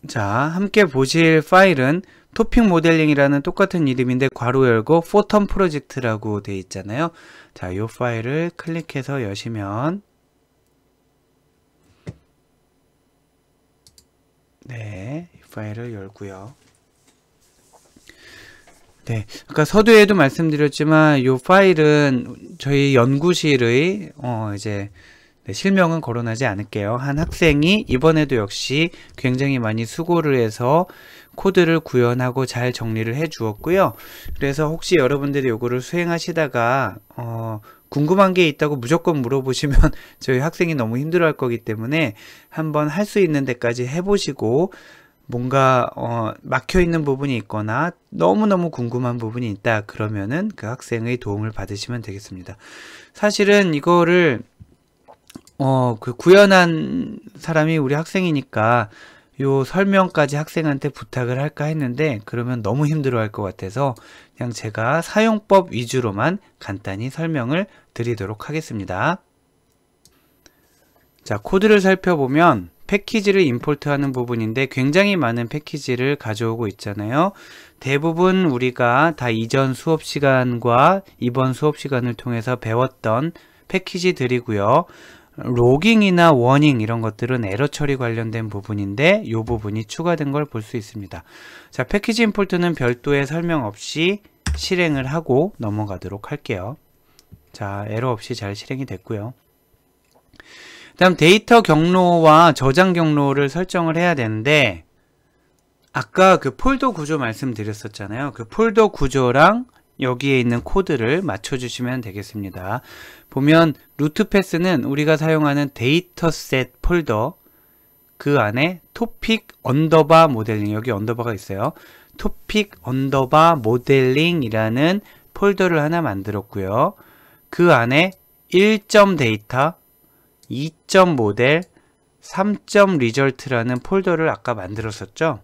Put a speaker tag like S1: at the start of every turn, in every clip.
S1: 자, 함께 보실 파일은 토픽 모델링이라는 똑같은 이름인데 괄호 열고 포텀 프로젝트라고 되어 있잖아요. 자, 이 파일을 클릭해서 여시면 네, 이 파일을 열고요. 네, 아까 서두에도 말씀드렸지만 이 파일은 저희 연구실의 이제 실명은 거론하지 않을게요. 한 학생이 이번에도 역시 굉장히 많이 수고를 해서 코드를 구현하고 잘 정리를 해 주었고요. 그래서 혹시 여러분들이 요거를 수행하시다가 궁금한 게 있다고 무조건 물어보시면 저희 학생이 너무 힘들어 할 거기 때문에 한번 할 수 있는 데까지 해보시고 뭔가 막혀 있는 부분이 있거나 너무너무 궁금한 부분이 있다 그러면은 그 학생의 도움을 받으시면 되겠습니다. 사실은 이거를 그 구현한 사람이 우리 학생이니까 요 설명까지 학생한테 부탁을 할까 했는데 그러면 너무 힘들어 할 것 같아서 그냥 제가 사용법 위주로만 간단히 설명을 드리도록 하겠습니다. 자, 코드를 살펴보면 패키지를 임포트하는 부분인데 굉장히 많은 패키지를 가져오고 있잖아요. 대부분 우리가 다 이전 수업 시간과 이번 수업 시간을 통해서 배웠던 패키지들이고요. 로깅이나 워닝 이런 것들은 에러 처리 관련된 부분인데 이 부분이 추가된 걸 볼 수 있습니다. 자, 패키지 임포트는 별도의 설명 없이 실행을 하고 넘어가도록 할게요. 자, 에러 없이 잘 실행이 됐고요. 다음 데이터 경로와 저장 경로를 설정을 해야 되는데 아까 그 폴더 구조 말씀드렸었잖아요. 그 폴더 구조랑 여기에 있는 코드를 맞춰주시면 되겠습니다. 보면 루트 패스는 우리가 사용하는 데이터셋 폴더 그 안에 토픽 언더바 모델링 여기 언더바가 있어요. 토픽 언더바 모델링 이라는 폴더를 하나 만들었고요. 그 안에 1점 데이터 2점 모델 3점 리절트라는 폴더를 아까 만들었었죠.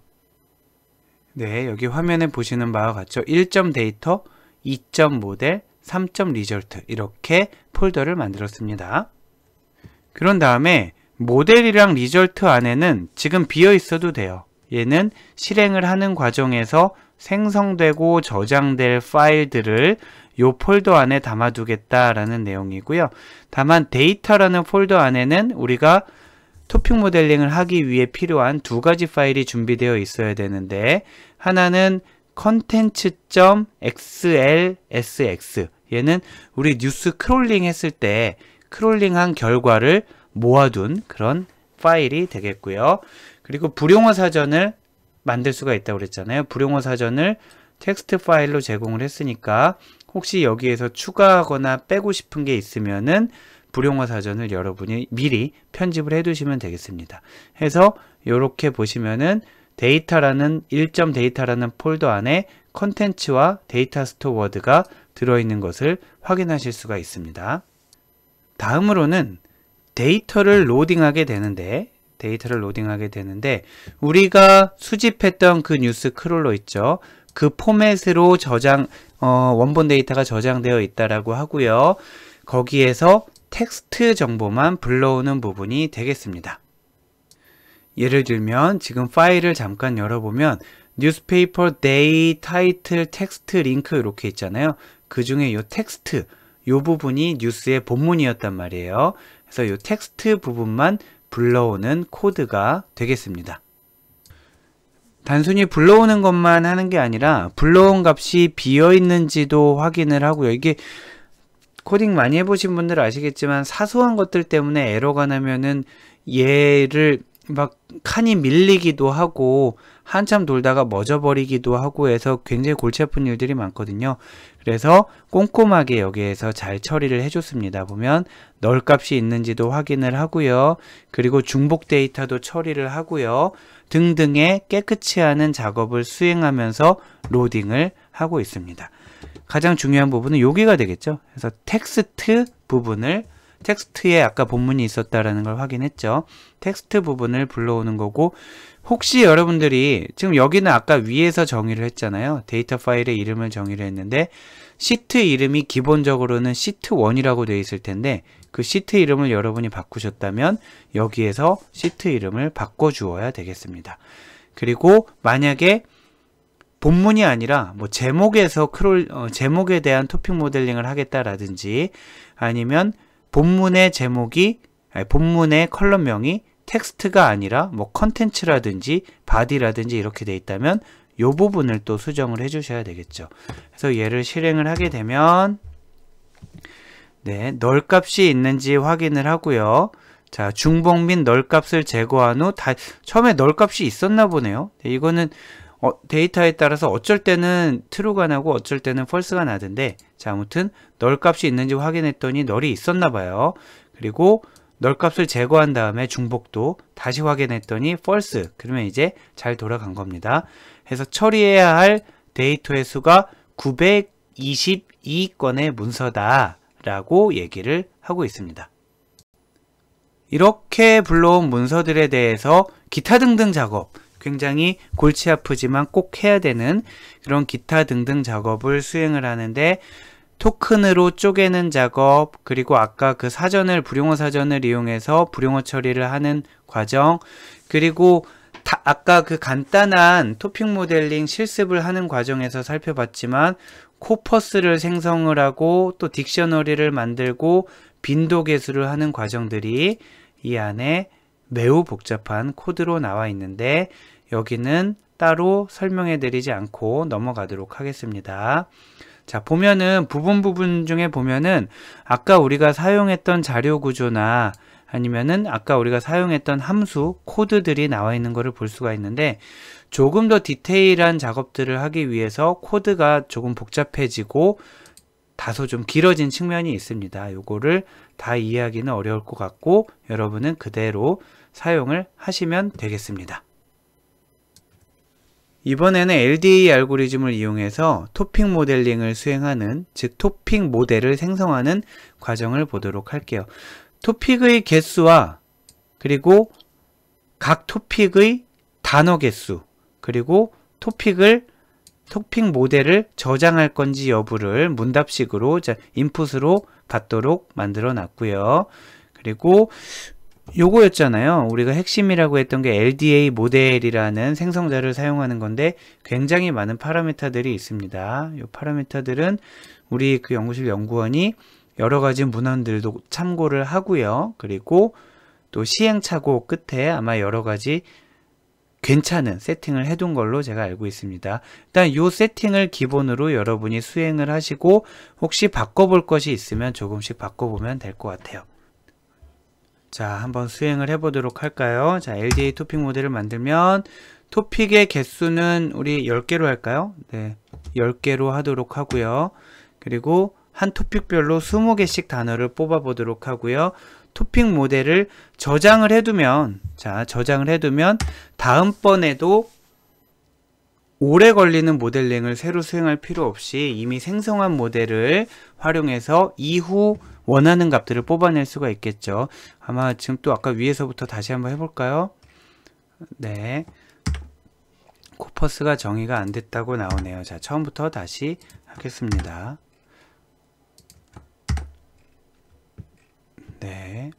S1: 네, 여기 화면에 보시는 바와 같죠. 1점 데이터 2점 모델 3점 리절트 이렇게 폴더를 만들었습니다. 그런 다음에 모델이랑 리절트 안에는 지금 비어 있어도 돼요. 얘는 실행을 하는 과정에서 생성되고 저장될 파일들을 요 폴더 안에 담아두겠다라는 내용이고요. 다만 데이터라는 폴더 안에는 우리가 토픽 모델링을 하기 위해 필요한 두 가지 파일이 준비되어 있어야 되는데 하나는 content.xlsx 얘는 우리 뉴스 크롤링 했을 때 크롤링한 결과를 모아둔 그런 파일이 되겠고요. 그리고 불용어 사전을 만들 수가 있다고 그랬잖아요. 불용어 사전을 텍스트 파일로 제공을 했으니까 혹시 여기에서 추가하거나 빼고 싶은 게 있으면은 불용어 사전을 여러분이 미리 편집을 해 두시면 되겠습니다. 해서 이렇게 보시면은 데이터라는 1점 데이터라는 폴더 안에 컨텐츠와 데이터 스토어 워드가 들어있는 것을 확인하실 수가 있습니다. 다음으로는 데이터를 로딩하게 되는데 우리가 수집했던 그 뉴스 크롤러 있죠. 그 포맷으로 원본 데이터가 저장되어 있다라고 하고요. 거기에서 텍스트 정보만 불러오는 부분이 되겠습니다. 예를 들면 지금 파일을 잠깐 열어보면 뉴스페이퍼 데이 타이틀 텍스트 링크 이렇게 있잖아요. 그 중에 이 텍스트 이 부분이 뉴스의 본문이었단 말이에요. 그래서 이 텍스트 부분만 불러오는 코드가 되겠습니다. 단순히 불러오는 것만 하는 게 아니라 불러온 값이 비어있는지도 확인을 하고요. 이게 코딩 많이 해보신 분들은 아시겠지만 사소한 것들 때문에 에러가 나면은 얘를 막 칸이 밀리기도 하고 한참 돌다가 멎어버리기도 하고 해서 굉장히 골치 아픈 일들이 많거든요. 그래서 꼼꼼하게 여기에서 잘 처리를 해줬습니다. 보면 널 값이 있는지도 확인을 하고요. 그리고 중복 데이터도 처리를 하고요. 등등의 깨끗이 하는 작업을 수행하면서 로딩을 하고 있습니다. 가장 중요한 부분은 여기가 되겠죠. 그래서 텍스트 부분을 텍스트에 아까 본문이 있었다라는 걸 확인했죠. 텍스트 부분을 불러오는 거고 혹시 여러분들이 지금 여기는 아까 위에서 정의를 했잖아요. 데이터 파일의 이름을 정의를 했는데 시트 이름이 기본적으로는 시트1이라고 되어 있을 텐데 그 시트 이름을 여러분이 바꾸셨다면 여기에서 시트 이름을 바꿔 주어야 되겠습니다. 그리고 만약에 본문이 아니라 뭐 제목에서 제목에 대한 토픽 모델링을 하겠다라든지 아니면 본문의 본문의 컬럼명이 텍스트가 아니라 뭐 컨텐츠라든지 바디라든지 이렇게 돼 있다면 이 부분을 또 수정을 해 주셔야 되겠죠. 그래서 얘를 실행을 하게 되면 네, 널 값이 있는지 확인을 하고요. 자, 중복 및 널 값을 제거한 후 처음에 널 값이 있었나 보네요. 네, 이거는 데이터에 따라서 어쩔 때는 true가 나고 어쩔 때는 false가 나던데, 자, 아무튼 널 값이 있는지 확인했더니 널이 있었나 봐요. 그리고 널 값을 제거한 다음에 중복도 다시 확인했더니 false. 그러면 이제 잘 돌아간 겁니다. 그래서 처리해야 할 데이터의 수가 922건의 문서다 라고 얘기를 하고 있습니다. 이렇게 불러온 문서들에 대해서 기타 등등 작업, 굉장히 골치 아프지만 꼭 해야 되는 그런 기타 등등 작업을 수행을 하는데, 토큰으로 쪼개는 작업, 그리고 아까 그 불용어 사전을 이용해서 불용어 처리를 하는 과정, 그리고 아까 그 간단한 토픽 모델링 실습을 하는 과정에서 살펴봤지만 코퍼스를 생성을 하고 또 딕셔너리를 만들고 빈도 계수를 하는 과정들이 이 안에 매우 복잡한 코드로 나와 있는데, 여기는 따로 설명해 드리지 않고 넘어가도록 하겠습니다. 자, 보면은 부분 중에 보면은 아까 우리가 사용했던 자료 구조나 아니면은 아까 우리가 사용했던 함수 코드들이 나와 있는 것을 볼 수가 있는데, 조금 더 디테일한 작업들을 하기 위해서 코드가 조금 복잡해지고 다소 좀 길어진 측면이 있습니다. 요거를 다 이해하기는 어려울 것 같고 여러분은 그대로 사용을 하시면 되겠습니다. 이번에는 LDA 알고리즘을 이용해서 토픽 모델링을 수행하는, 즉 토픽 모델을 생성하는 과정을 보도록 할게요. 토픽의 개수와 그리고 각 토픽의 단어 개수, 그리고 토픽 모델을 저장할 건지 여부를 문답식으로 인풋으로 받도록 만들어 놨고요. 그리고 요거였잖아요. 우리가 핵심이라고 했던 게 LDA 모델이라는 생성자를 사용하는 건데 굉장히 많은 파라미터들이 있습니다. 이 파라미터들은 우리 그 연구실 연구원이 여러 가지 문헌들도 참고를 하고요. 그리고 또 시행착오 끝에 아마 여러 가지 괜찮은 세팅을 해둔 걸로 제가 알고 있습니다. 일단 이 세팅을 기본으로 여러분이 수행을 하시고 혹시 바꿔볼 것이 있으면 조금씩 바꿔보면 될 것 같아요. 자, 한번 수행을 해보도록 할까요? 자, LDA 토픽 모델을 만들면 토픽의 개수는 우리 10개로 할까요? 네, 10개로 하도록 하고요. 그리고 한 토픽별로 20개씩 단어를 뽑아 보도록 하고요. 토픽 모델을 저장을 해두면, 다음번에도 오래 걸리는 모델링을 새로 수행할 필요 없이 이미 생성한 모델을 활용해서 이후 원하는 값들을 뽑아낼 수가 있겠죠. 아마 지금 또 아까 위에서부터 다시 한번 해볼까요? 네, 코퍼스가 정의가 안 됐다고 나오네요. 자, 처음부터 다시 하겠습니다. 네,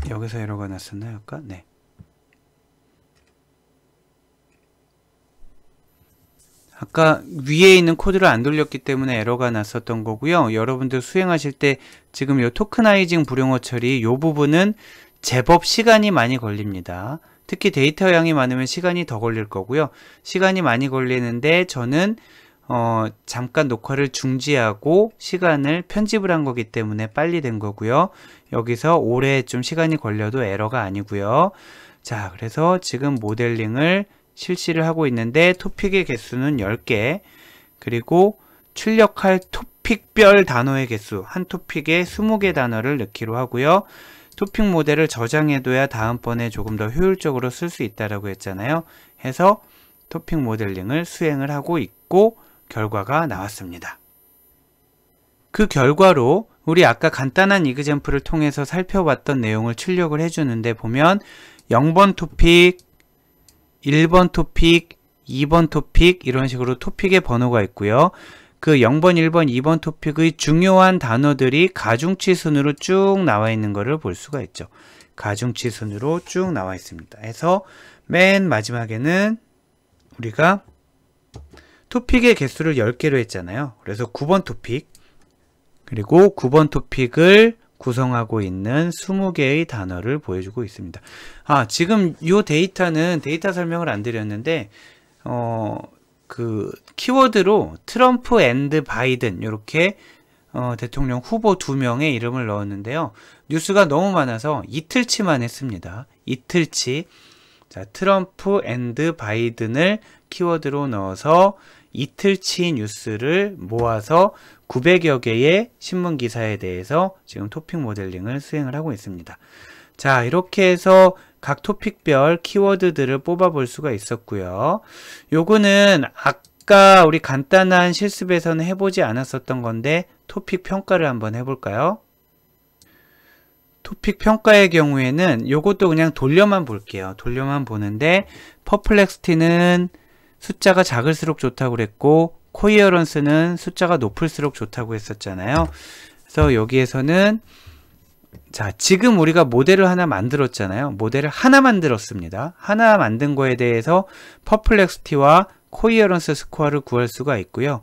S1: 여기서 에러가 났었나요? 아까? 네. 아까 위에 있는 코드를 안 돌렸기 때문에 에러가 났었던 거고요. 여러분들 수행하실 때 지금 이 토크나이징 불용어 처리 이 부분은 제법 시간이 많이 걸립니다. 특히 데이터 양이 많으면 시간이 더 걸릴 거고요. 시간이 많이 걸리는데 저는 잠깐 녹화를 중지하고 시간을 편집을 한 거기 때문에 빨리 된 거고요. 여기서 오래 좀 시간이 걸려도 에러가 아니고요. 자, 그래서 지금 모델링을 실시를 하고 있는데 토픽의 개수는 10개, 그리고 출력할 토픽별 단어의 개수, 한 토픽에 20개 단어를 넣기로 하고요. 토픽 모델을 저장해둬야 다음번에 조금 더 효율적으로 쓸 수 있다라고 했잖아요. 해서 토픽 모델링을 수행을 하고 있고 결과가 나왔습니다. 그 결과로 우리 아까 간단한 이그젬플을 통해서 살펴봤던 내용을 출력을 해주는데 보면 0번 토픽, 1번 토픽, 2번 토픽 이런 식으로 토픽의 번호가 있고요. 그 0번, 1번, 2번 토픽의 중요한 단어들이 가중치 순으로 쭉 나와 있는 것을 볼 수가 있죠. 가중치 순으로 쭉 나와 있습니다. 해서 맨 마지막에는 우리가 토픽의 개수를 10개로 했잖아요. 그래서 9번 토픽, 그리고 9번 토픽을 구성하고 있는 20개의 단어를 보여주고 있습니다. 지금 이 데이터는 데이터 설명을 안 드렸는데, 그 키워드로 트럼프 앤드 바이든 이렇게 대통령 후보 2명의 이름을 넣었는데요. 뉴스가 너무 많아서 이틀치만 했습니다. 이틀치. 자, 트럼프 앤드 바이든을 키워드로 넣어서 이틀치 뉴스를 모아서 900여 개의 신문 기사에 대해서 지금 토픽 모델링을 수행을 하고 있습니다. 자, 이렇게 해서 각 토픽별 키워드들을 뽑아볼 수가 있었고요. 요거는 아까 우리 간단한 실습에서는 해보지 않았었던 건데 토픽 평가를 한번 해볼까요? 토픽 평가의 경우에는 요것도 그냥 돌려만 볼게요. 돌려만 보는데 퍼플렉스티는 숫자가 작을수록 좋다고 그랬고 코히어런스는 숫자가 높을수록 좋다고 했었잖아요. 그래서 여기에서는 자, 지금 우리가 모델을 하나 만들었잖아요. 모델을 하나 만들었습니다. 하나 만든 거에 대해서 퍼플렉스티와 코히어런스 스코어를 구할 수가 있고요.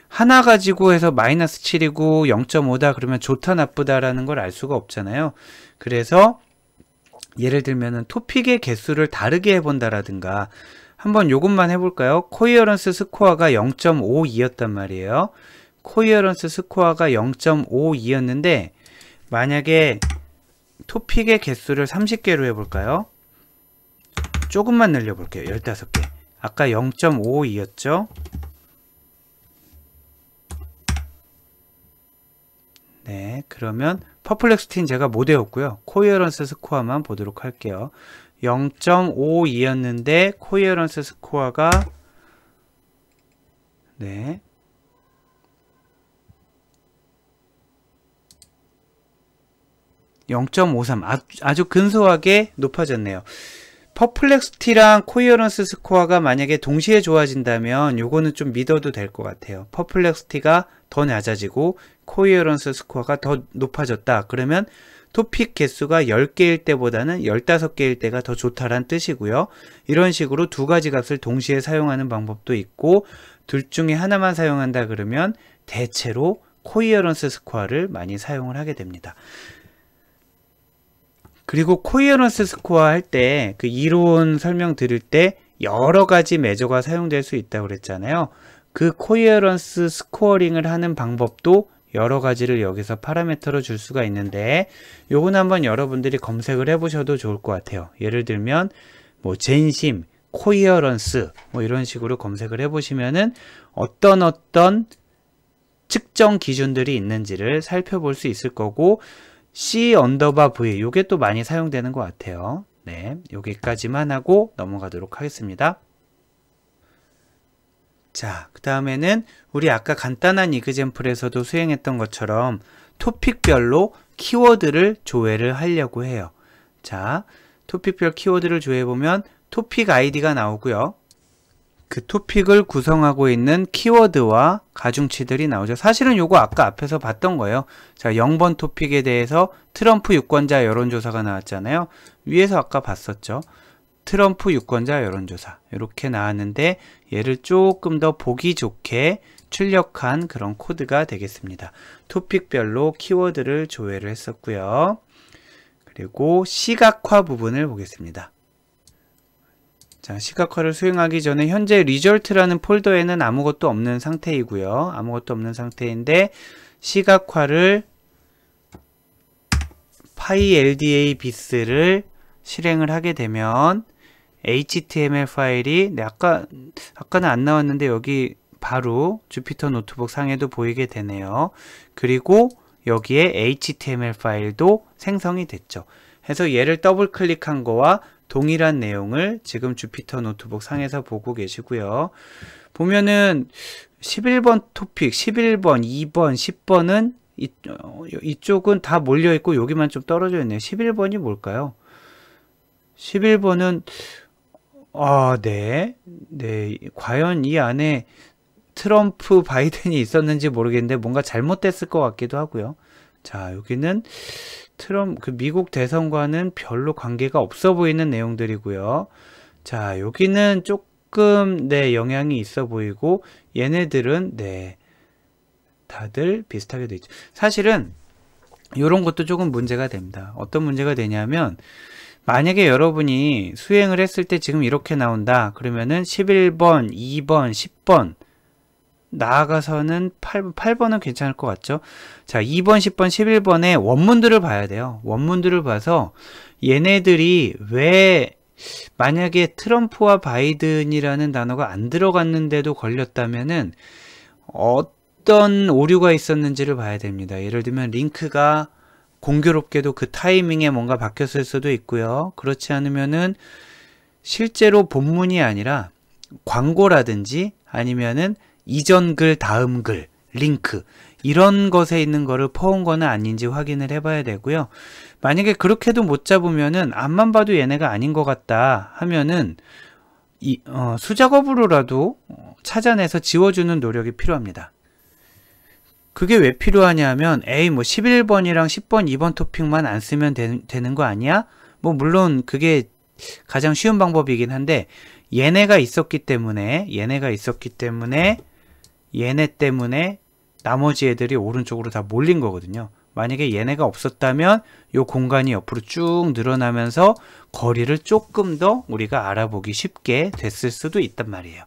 S1: 하나 가지고 해서 마이너스 7이고 0.5다 그러면 좋다 나쁘다라는 걸 알 수가 없잖아요. 그래서 예를 들면은 토픽의 개수를 다르게 해본다라든가 한번 요것만 해볼까요? 코히어런스 스코어가 0.52였단 말이에요. 코히어런스 스코어가 0.52였는데 만약에 토픽의 개수를 30개로 해볼까요? 조금만 늘려볼게요. 15개. 아까 0.52였죠? 네, 그러면 퍼플렉스티는 제가 못 외웠고요. 코히어런스 스코어만 보도록 할게요. 0.52였는데 코히어런스 스코어가 네, 0.53 아주 근소하게 높아졌네요. 퍼플렉스티랑 코히어런스 스코어가 만약에 동시에 좋아진다면 요거는 좀 믿어도 될 것 같아요. 퍼플렉스티가 더 낮아지고 코히어런스 스코어가 더 높아졌다. 그러면 토픽 개수가 10개일 때보다는 15개일 때가 더 좋다란 뜻이고요. 이런 식으로 두 가지 값을 동시에 사용하는 방법도 있고 둘 중에 하나만 사용한다 그러면 대체로 코히어런스 스코어를 많이 사용을 하게 됩니다. 그리고 코히어런스 스코어 할 때 그 이론 설명 드릴 때 여러 가지 메저가 사용될 수 있다고 그랬잖아요. 그 코히어런스 스코어링을 하는 방법도 여러 가지를 여기서 파라미터로 줄 수가 있는데 요건 한번 여러분들이 검색을 해 보셔도 좋을 것 같아요. 예를 들면 뭐 젠심, 코히어런스 뭐 이런 식으로 검색을 해 보시면은 어떤 측정 기준들이 있는지를 살펴볼 수 있을 거고 C_V 요게 또 많이 사용되는 것 같아요. 네, 여기까지만 하고 넘어가도록 하겠습니다. 자, 그 다음에는 우리 아까 간단한 이그젬플에서도 수행했던 것처럼 토픽별로 키워드를 조회를 하려고 해요. 자, 토픽별 키워드를 조회해보면 토픽 아이디가 나오고요. 그 토픽을 구성하고 있는 키워드와 가중치들이 나오죠. 사실은 요거 아까 앞에서 봤던 거예요. 자, 0번 토픽에 대해서 트럼프 유권자 여론조사가 나왔잖아요. 위에서 아까 봤었죠. 트럼프 유권자 여론조사 이렇게 나왔는데 얘를 조금 더 보기 좋게 출력한 그런 코드가 되겠습니다. 토픽별로 키워드를 조회를 했었고요. 그리고 시각화 부분을 보겠습니다. 자, 시각화를 수행하기 전에 현재 리절트라는 폴더에는 아무것도 없는 상태이고요. 아무것도 없는 상태인데 시각화를 PyLDA BIS를 실행을 하게 되면 HTML 파일이 아까는 안 나왔는데 여기 바로 주피터 노트북 상에도 보이게 되네요. 그리고 여기에 HTML 파일도 생성이 됐죠. 해서 얘를 더블 클릭한 거와 동일한 내용을 지금 주피터 노트북 상에서 보고 계시고요. 보면은 11번 토픽, 11번, 2번, 10번은 이쪽은 다 몰려있고 여기만 좀 떨어져 있네요. 11번이 뭘까요? 11번은 네. 과연 이 안에 트럼프 바이든이 있었는지 모르겠는데 뭔가 잘못됐을 것 같기도 하고요. 자, 여기는 그 미국 대선과는 별로 관계가 없어 보이는 내용들이고요. 자, 여기는 조금 네, 영향이 있어 보이고 얘네들은 네, 다들 비슷하게 돼 있죠. 사실은 이런 것도 조금 문제가 됩니다. 어떤 문제가 되냐면 만약에 여러분이 수행을 했을 때 지금 이렇게 나온다. 그러면은 11번, 2번, 10번 나아가서는 8번은 괜찮을 것 같죠? 자, 2번, 10번, 11번의 원문들을 봐야 돼요. 원문들을 봐서 얘네들이 왜 만약에 트럼프와 바이든이라는 단어가 안 들어갔는데도 걸렸다면은 어떤 오류가 있었는지를 봐야 됩니다. 예를 들면 링크가 공교롭게도 그 타이밍에 뭔가 바뀌었을 수도 있고요. 그렇지 않으면은 실제로 본문이 아니라 광고라든지 아니면은 이전 글, 다음 글, 링크 이런 것에 있는 거를 퍼온 거는 아닌지 확인을 해봐야 되고요. 만약에 그렇게도 못 잡으면은 앞만 봐도 얘네가 아닌 것 같다 하면은 수작업으로라도 찾아내서 지워주는 노력이 필요합니다. 그게 왜 필요하냐 하면 에이 뭐 11번이랑 10번, 2번 토픽만 안 쓰면 되는 거 아니야? 뭐 물론 그게 가장 쉬운 방법이긴 한데 얘네가 있었기 때문에 얘네 때문에 나머지 애들이 오른쪽으로 다 몰린 거거든요. 만약에 얘네가 없었다면 이 공간이 옆으로 쭉 늘어나면서 거리를 조금 더 우리가 알아보기 쉽게 됐을 수도 있단 말이에요.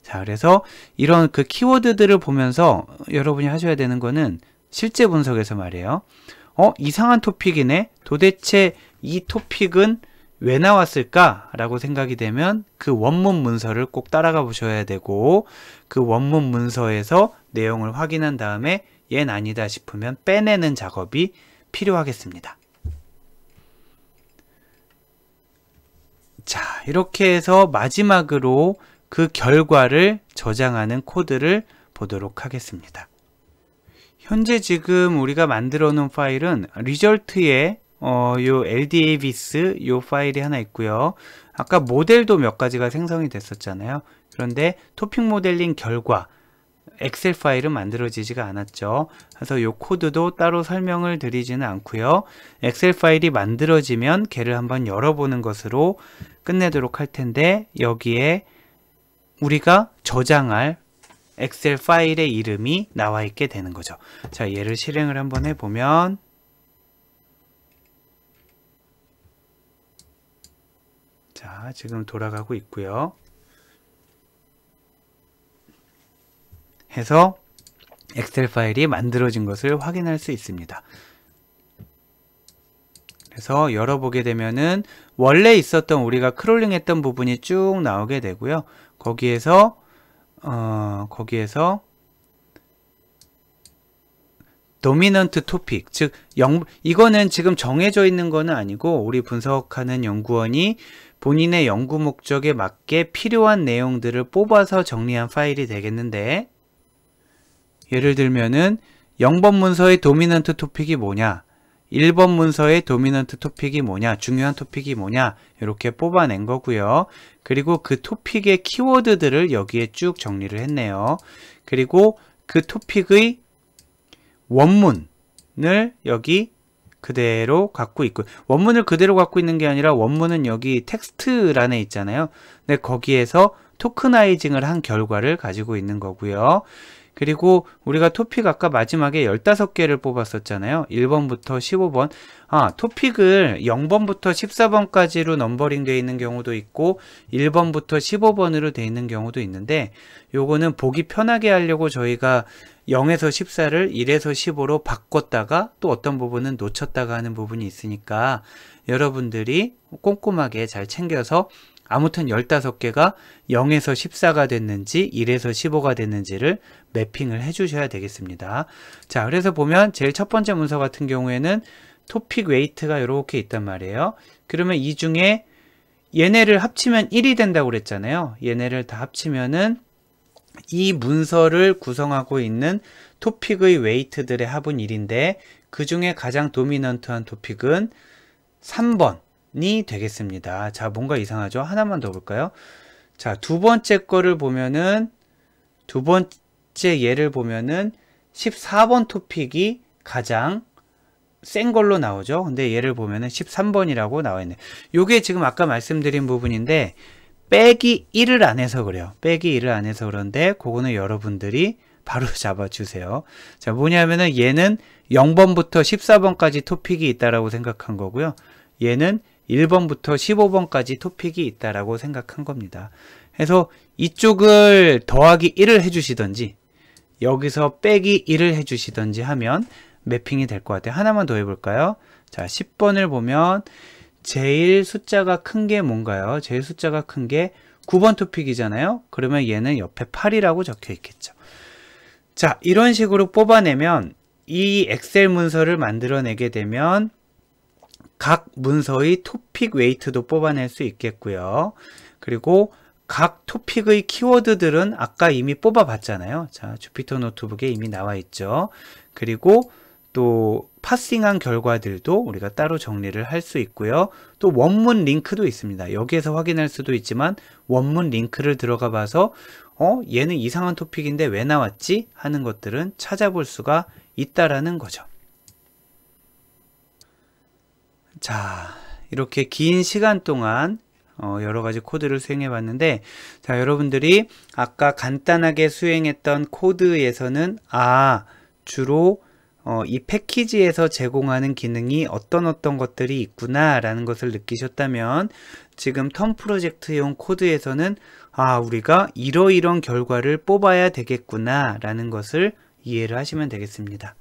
S1: 자, 그래서 이런 그 키워드들을 보면서 여러분이 하셔야 되는 거는 실제 분석에서 말이에요. 이상한 토픽이네. 도대체 이 토픽은 왜 나왔을까? 라고 생각이 되면 그 원문 문서를 꼭 따라가 보셔야 되고 그 원문 문서에서 내용을 확인한 다음에 얘는 아니다 싶으면 빼내는 작업이 필요하겠습니다. 자, 이렇게 해서 마지막으로 그 결과를 저장하는 코드를 보도록 하겠습니다. 현재 지금 우리가 만들어 놓은 파일은 리절트에 요 LDAVIS 요 파일이 하나 있고요. 아까 모델도 몇 가지가 생성이 됐었잖아요. 그런데 토픽 모델링 결과 엑셀 파일은 만들어지지가 않았죠. 그래서 요 코드도 따로 설명을 드리지는 않고요. 엑셀 파일이 만들어지면 걔를 한번 열어보는 것으로 끝내도록 할 텐데 여기에 우리가 저장할 엑셀 파일의 이름이 나와 있게 되는 거죠. 자, 얘를 실행을 한번 해보면 자, 지금 돌아가고 있고요. 해서 엑셀 파일이 만들어진 것을 확인할 수 있습니다. 그래서 열어보게 되면은 원래 있었던 우리가 크롤링 했던 부분이 쭉 나오게 되고요. 거기에서 도미넌트 토픽, 즉 이거는 지금 정해져 있는 거는 아니고 우리 분석하는 연구원이 본인의 연구 목적에 맞게 필요한 내용들을 뽑아서 정리한 파일이 되겠는데 예를 들면은 0번 문서의 도미넌트 토픽이 뭐냐, 1번 문서의 도미넌트 토픽이 뭐냐, 중요한 토픽이 뭐냐 이렇게 뽑아낸 거고요. 그리고 그 토픽의 키워드들을 여기에 쭉 정리를 했네요. 그리고 그 토픽의 원문을 여기 그대로 갖고 있고, 원문을 그대로 갖고 있는 게 아니라 원문은 여기 텍스트란에 있잖아요. 근데 거기에서 토크나이징을 한 결과를 가지고 있는 거고요. 그리고 우리가 토픽 아까 마지막에 15개를 뽑았었잖아요. 1번부터 15번. 토픽을 0번부터 14번까지로 넘버링 되어 있는 경우도 있고 1번부터 15번으로 되어 있는 경우도 있는데 요거는 보기 편하게 하려고 저희가 0에서 14를 1에서 15로 바꿨다가 또 어떤 부분은 놓쳤다가 하는 부분이 있으니까 여러분들이 꼼꼼하게 잘 챙겨서 아무튼 15개가 0에서 14가 됐는지 1에서 15가 됐는지를 매핑을 해 주셔야 되겠습니다. 자, 그래서 보면 제일 첫 번째 문서 같은 경우에는 토픽 웨이트가 이렇게 있단 말이에요. 그러면 이 중에 얘네를 합치면 1이 된다고 그랬잖아요. 얘네를 다 합치면은 이 문서를 구성하고 있는 토픽의 웨이트들의 합은 1인데 그 중에 가장 도미넌트한 토픽은 3번이 되겠습니다. 자, 뭔가 이상하죠? 하나만 더 볼까요? 자, 두 번째 거를 보면은 두 번째 예를 보면은 14번 토픽이 가장 센 걸로 나오죠. 근데 얘를 보면은 13번이라고 나와 있네. 요게 지금 아까 말씀드린 부분인데 빼기 1을 안 해서 그래요. 빼기 1을 안 해서 그런데 그거는 여러분들이 바로 잡아주세요. 자, 뭐냐면은 얘는 0번부터 14번까지 토픽이 있다라고 생각한 거고요. 얘는 1번부터 15번까지 토픽이 있다라고 생각한 겁니다. 그래서 이쪽을 더하기 1을 해주시던지 여기서 빼기 1을 해주시던지 하면 매핑이 될 것 같아요. 하나만 더 해볼까요? 자, 10번을 보면 제일 숫자가 큰 게 뭔가요? 제일 숫자가 큰 게 9번 토픽이잖아요. 그러면 얘는 옆에 8이라고 적혀 있겠죠. 자, 이런 식으로 뽑아내면 이 엑셀 문서를 만들어내게 되면 각 문서의 토픽 웨이트도 뽑아낼 수 있겠고요. 그리고 각 토픽의 키워드들은 아까 이미 뽑아봤잖아요. 자, 주피터 노트북에 이미 나와 있죠. 그리고 또 파싱한 결과들도 우리가 따로 정리를 할 수 있고요. 또 원문 링크도 있습니다. 여기에서 확인할 수도 있지만 원문 링크를 들어가 봐서 얘는 이상한 토픽인데 왜 나왔지? 하는 것들은 찾아볼 수가 있다라는 거죠. 자, 이렇게 긴 시간 동안 여러 가지 코드를 수행해 봤는데, 자, 여러분들이 아까 간단하게 수행했던 코드에서는 주로 이 패키지에서 제공하는 기능이 어떤 것들이 있구나 라는 것을 느끼셨다면, 지금 턴 프로젝트용 코드에서는 우리가 이러이런 결과를 뽑아야 되겠구나 라는 것을 이해를 하시면 되겠습니다.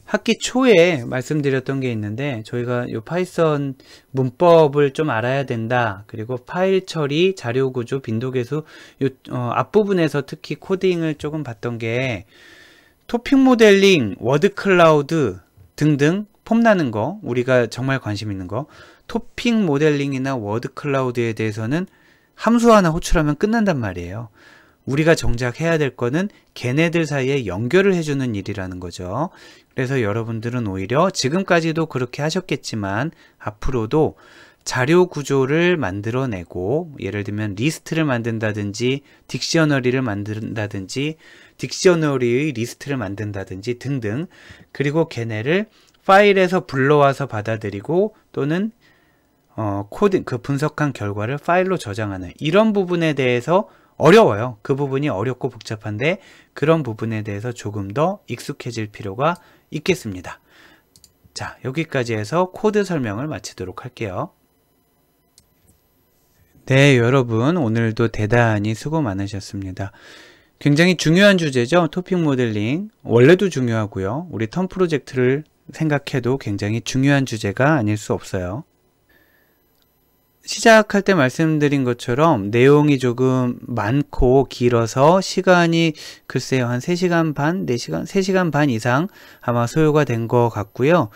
S1: 학기 초에 말씀드렸던 게 있는데, 저희가 이 파이썬 문법을 좀 알아야 된다. 그리고 파일 처리, 자료 구조, 빈도 계수, 앞부분에서 특히 코딩을 조금 봤던 게 토픽 모델링, 워드 클라우드 등등 폼나는 거, 우리가 정말 관심 있는 거, 토픽 모델링이나 워드 클라우드에 대해서는 함수 하나 호출하면 끝난단 말이에요. 우리가 정작 해야 될 거는 걔네들 사이에 연결을 해주는 일이라는 거죠. 그래서 여러분들은 오히려 지금까지도 그렇게 하셨겠지만 앞으로도 자료 구조를 만들어내고, 예를 들면 리스트를 만든다든지 딕셔너리를 만든다든지 딕셔너리의 리스트를 만든다든지 등등, 그리고 걔네를 파일에서 불러와서 받아들이고 또는 코드, 그 분석한 결과를 파일로 저장하는 이런 부분에 대해서 어려워요. 그 부분이 어렵고 복잡한데 그런 부분에 대해서 조금 더 익숙해질 필요가 있겠습니다. 자, 여기까지 해서 코드 설명을 마치도록 할게요. 네, 여러분 오늘도 대단히 수고 많으셨습니다. 굉장히 중요한 주제죠. 토픽 모델링. 원래도 중요하고요. 우리 턴 프로젝트를 생각해도 굉장히 중요한 주제가 아닐 수 없어요. 시작할 때 말씀드린 것처럼 내용이 조금 많고 길어서 시간이 글쎄요 한 3시간 반, 4시간, 3시간 반 이상 아마 소요가 된 것 같고요.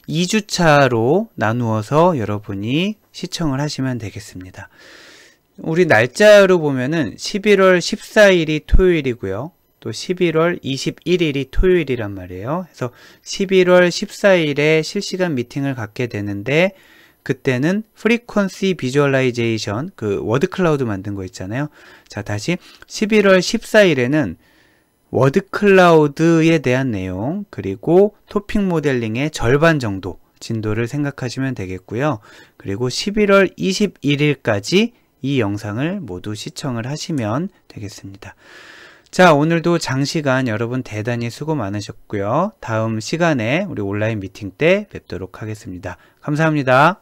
S1: 2주차로 나누어서 여러분이 시청을 하시면 되겠습니다. 우리 날짜로 보면은 11월 14일이 토요일이고요. 또 11월 21일이 토요일이란 말이에요. 그래서 11월 14일에 실시간 미팅을 갖게 되는데, 그때는 프리퀀시 비주얼라이제이션, 그 워드 클라우드 만든 거 있잖아요. 자, 다시 11월 14일에는 워드 클라우드에 대한 내용, 그리고 토픽 모델링의 절반 정도 진도를 생각하시면 되겠고요. 그리고 11월 21일까지 이 영상을 모두 시청을 하시면 되겠습니다. 자, 오늘도 장시간 여러분 대단히 수고 많으셨고요. 다음 시간에 우리 온라인 미팅 때 뵙도록 하겠습니다. 감사합니다.